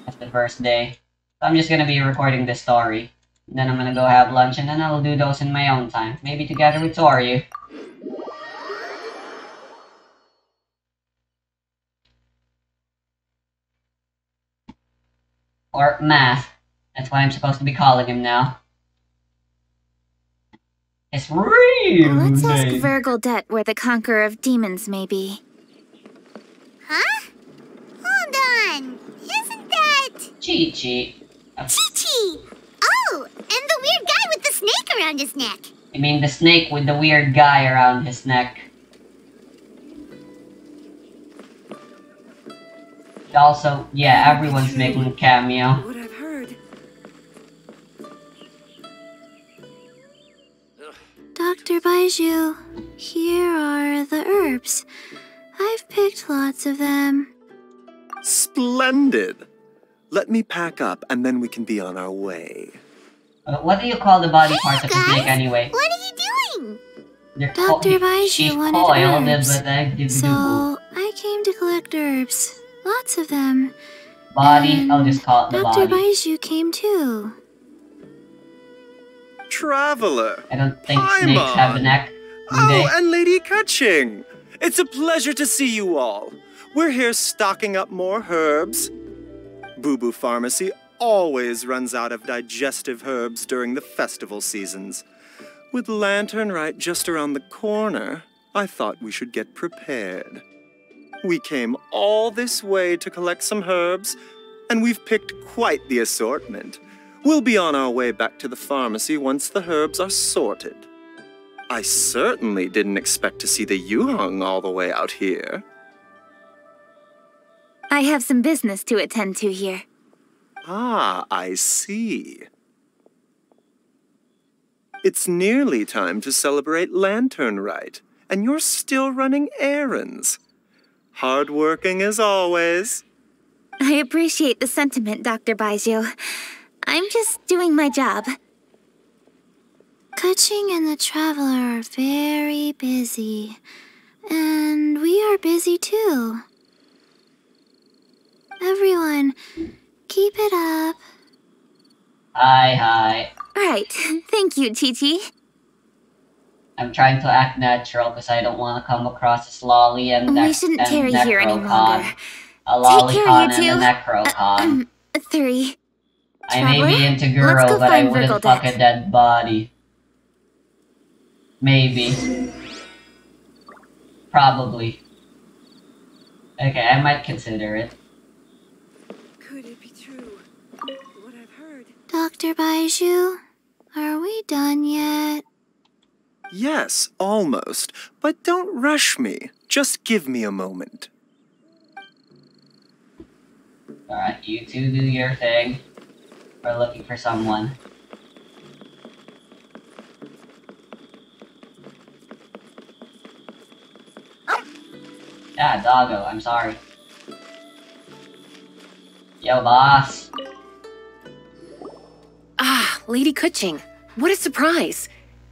as the first day. So I'm just gonna be recording this story. Then I'm gonna go have lunch, and then I'll do those in my own time. Maybe together with Toryu. Or Math. That's what I'm supposed to be calling him now. It's real Let's ask name. Virgildet where the Conqueror of Demons may be. Huh? Hold on. Isn't that... Chi-Chi. Chi-Chi? Oh, and the weird guy with the snake around his neck. You mean the snake with the weird guy around his neck? Also, yeah, everyone's making a cameo. What I've heard. Dr. Baiju, here are the herbs. I've picked lots of them. Splendid! Let me pack up and then we can be on our way. What do you call the body parts of the snake anyway? What are you doing? Dr. Baiju wanted herbs, so so I came to collect herbs. Lots of them. body, I'll just call it the Dr. body. Baiju came too. Traveler! I don't think snakes have a neck, do they? Oh, and Lady Kaching! It's a pleasure to see you all. We're here stocking up more herbs. Boo Boo Pharmacy always runs out of digestive herbs during the festival seasons. With Lantern right just around the corner, I thought we should get prepared. We came all this way to collect some herbs, and we've picked quite the assortment. We'll be on our way back to the pharmacy once the herbs are sorted. I certainly didn't expect to see the Yuheng all the way out here. I have some business to attend to here. Ah, I see. It's nearly time to celebrate Lantern Rite, and you're still running errands. Hardworking as always. I appreciate the sentiment, Dr. Baiju. I'm just doing my job. Kaching and the Traveler are very busy. And we are busy too. Everyone, keep it up. Hi. Right, thank you, Chi-Chi. I'm trying to act natural because I don't want to come across as lolly and We shouldn't tarry here any longer. A Take care, lolicon you and two. a necrocon. 3. I may be Traveler, into let's girl, go but I find wouldn't Virgildet. fuck a dead body. Maybe. Probably. Okay, I might consider it. Could it be true? What I've heard. Dr. Baiju, are we done yet? Yes, almost. But don't rush me. Just give me a moment. Alright, you two do your thing. We're looking for someone. Yeah, doggo, I'm sorry. Yo, boss. Ah, Lady Kaching. What a surprise.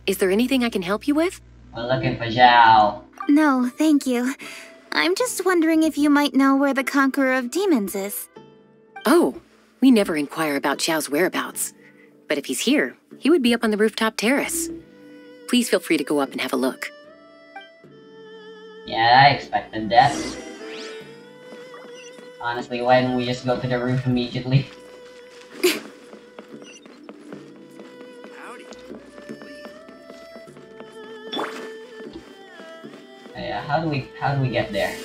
Is there anything I can help you with? We're looking for Zhao. No, thank you. I'm just wondering if you might know where the Conqueror of Demons is. Oh, we never inquire about Zhao's whereabouts. But if he's here, he would be up on the rooftop terrace. Please feel free to go up and have a look. Yeah, I expected that. Honestly, why didn't we just go to the roof immediately? Yeah, how do we get there?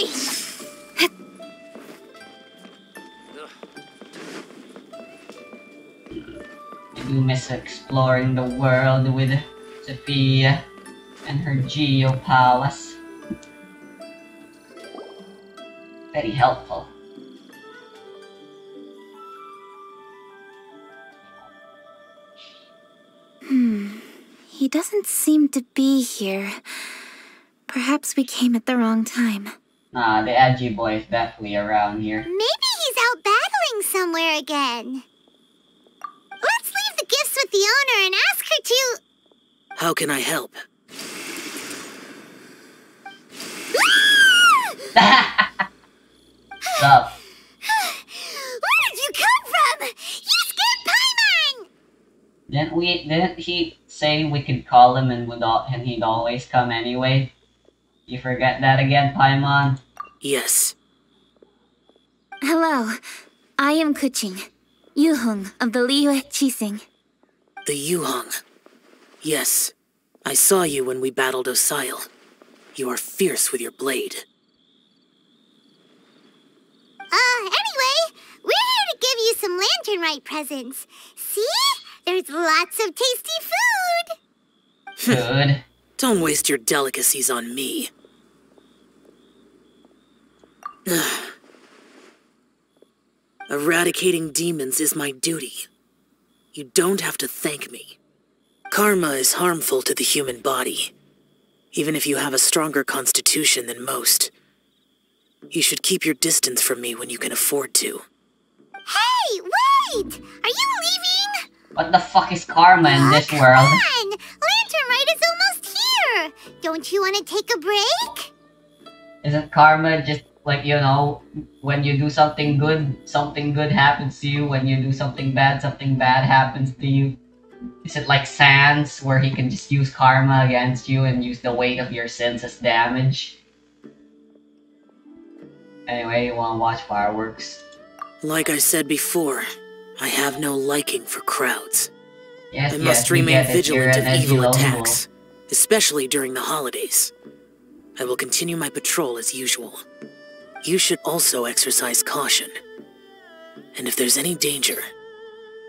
I do miss exploring the world with Sophia and her Geo Palace. Very helpful. He doesn't seem to be here. Perhaps we came at the wrong time. Nah, the edgy boy is definitely around here. Maybe he's out battling somewhere again. Let's leave the gifts with the owner and ask her to... How can I help? Stop. Where did you come from? You scared Paimon! Didn't he say we could call him and he'd always come anyway? You forget that again, Paimon? Yes. Hello, I am Kuching, Yuhong of the Liyue Chising. The Yuhong. Yes. I saw you when we battled Osile. You are fierce with your blade. Anyway, we're here to give you some Lantern Rite presents. See? There's lots of tasty food. Good. Don't waste your delicacies on me. Eradicating demons is my duty. You don't have to thank me. Karma is harmful to the human body, even if you have a stronger constitution than most. You should keep your distance from me when you can afford to. Hey, wait! Are you leaving? What the fuck is karma in this Come world? on! Lantern Rite is almost here! Don't you want to take a break? Isn't karma just like, you know, when you do something good happens to you. When you do something bad happens to you. Is it like Sans, where he can just use karma against you and use the weight of your sins as damage? Anyway, you wanna watch fireworks? Like I said before, I have no liking for crowds. Yes, I must remain vigilant of evil attacks, especially during the holidays. I will continue my patrol as usual. You should also exercise caution. And if there's any danger...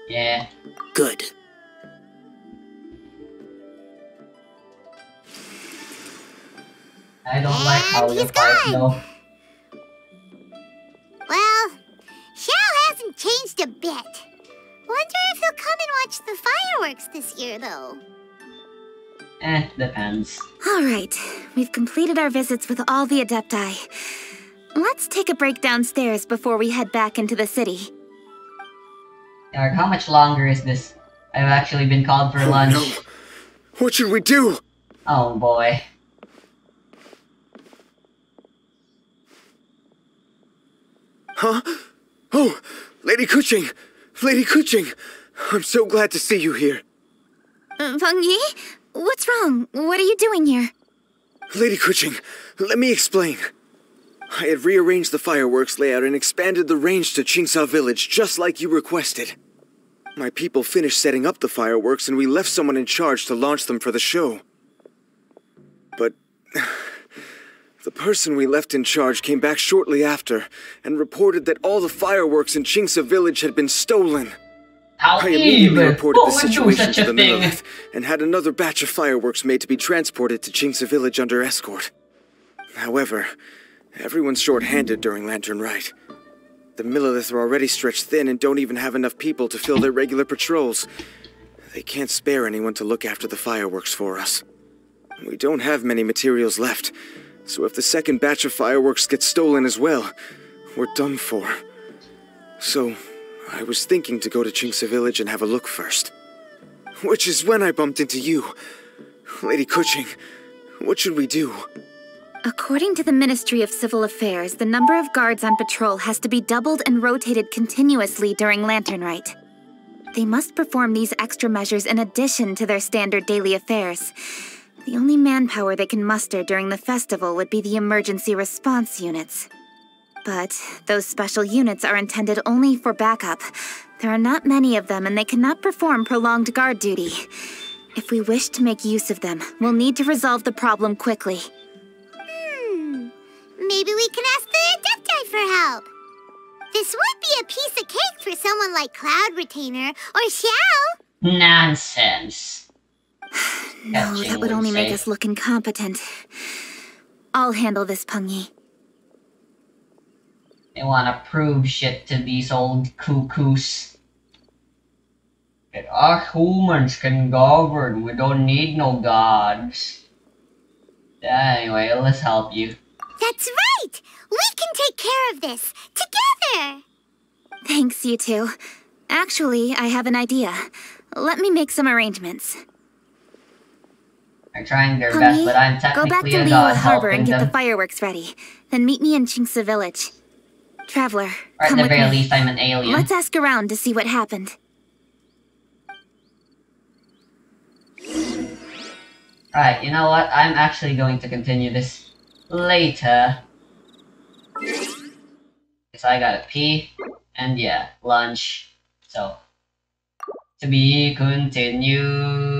Yeah. Good. I don't like how you fight, though. Well, Xiao hasn't changed a bit. Wonder if he'll come and watch the fireworks this year, though. Depends. Alright, we've completed our visits with all the Adepti. Let's take a break downstairs before we head back into the city. Yarg, how much longer is this? I've actually been called for lunch. No. What should we do? Oh boy. Huh? Oh, Lady Kuching! Lady Kuching! I'm so glad to see you here. Feng Yi? What's wrong? What are you doing here? Lady Kuching, let me explain. I had rearranged the fireworks layout and expanded the range to Qingsa Village, just like you requested. My people finished setting up the fireworks and we left someone in charge to launch them for the show. But... the person we left in charge came back shortly after and reported that all the fireworks in Qingsa Village had been stolen. How I immediately reported the Who would do situation such to a the thing? Millelith and had another batch of fireworks made to be transported to Qingsa Village under escort. However, everyone's short-handed during Lantern Rite. The Millelith are already stretched thin and don't even have enough people to fill their regular patrols. They can't spare anyone to look after the fireworks for us. We don't have many materials left, so if the second batch of fireworks gets stolen as well, we're done for. So, I was thinking to go to Qingsa Village and have a look first. Which is when I bumped into you. Lady Kuching, what should we do? According to the Ministry of Civil Affairs, the number of guards on patrol has to be doubled and rotated continuously during Lantern Rite. They must perform these extra measures in addition to their standard daily affairs. The only manpower they can muster during the festival would be the emergency response units. But those special units are intended only for backup. There are not many of them and they cannot perform prolonged guard duty. If we wish to make use of them, we'll need to resolve the problem quickly. Maybe maybe we can ask the Adepti for help. This would be a piece of cake for someone like Cloud Retainer or Xiao. Nonsense. No, that would only make us look incompetent. I'll handle this, Pungi. They wanna prove shit to these old cuckoos. That us humans can govern, we don't need no gods. Anyway, let's help you. That's right! We can take care of this, together! Thanks, you two. Actually, I have an idea. Let me make some arrangements. They're trying their best, but I'm Go back technically to a god Liyue Harbor and helping get the them. fireworks ready. Then meet me in Chinxa Village. Traveler, Or at come the with very me. least, I'm an alien. Let's ask around to see what happened. Right, you know what? I'm actually going to continue this later. Because I gotta pee. And yeah, lunch. So, to be continued.